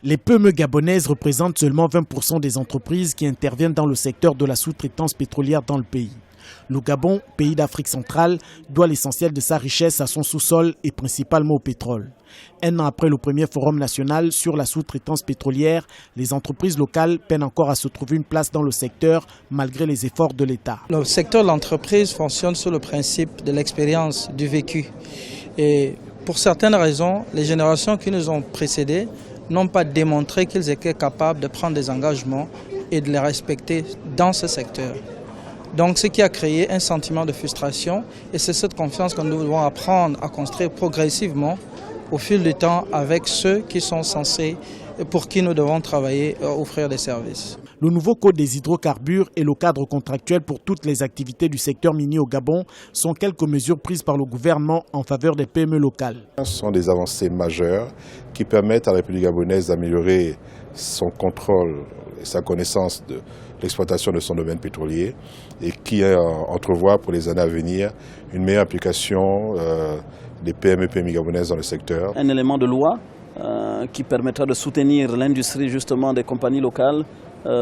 Les PME gabonaises représentent seulement 20% des entreprises qui interviennent dans le secteur de la sous-traitance pétrolière dans le pays. Le Gabon, pays d'Afrique centrale, doit l'essentiel de sa richesse à son sous-sol et principalement au pétrole. Un an après le premier forum national sur la sous-traitance pétrolière, les entreprises locales peinent encore à se trouver une place dans le secteur malgré les efforts de l'État. Le secteur de l'entreprise fonctionne sur le principe de l'expérience, du vécu. Et pour certaines raisons, les générations qui nous ont précédés n'ont pas démontré qu'ils étaient capables de prendre des engagements et de les respecter dans ce secteur. Donc ce qui a créé un sentiment de frustration et c'est cette confiance que nous devons apprendre à construire progressivement au fil du temps avec ceux qui sont censés, pour qui nous devons travailler, offrir des services. Le nouveau code des hydrocarbures et le cadre contractuel pour toutes les activités du secteur minier au Gabon sont quelques mesures prises par le gouvernement en faveur des PME locales. Ce sont des avancées majeures qui permettent à la République gabonaise d'améliorer son contrôle et sa connaissance de l'exploitation de son domaine pétrolier et qui entrevoit pour les années à venir une meilleure application des PME gabonaises dans le secteur. Un élément de loi qui permettra de soutenir l'industrie justement des compagnies locales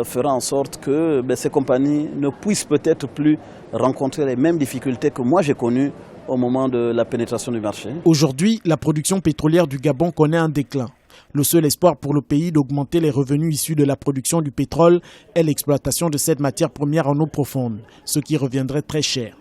fera en sorte que ces compagnies ne puissent peut-être plus rencontrer les mêmes difficultés que moi j'ai connues au moment de la pénétration du marché. Aujourd'hui, la production pétrolière du Gabon connaît un déclin. Le seul espoir pour le pays d'augmenter les revenus issus de la production du pétrole est l'exploitation de cette matière première en eau profonde, ce qui reviendrait très cher.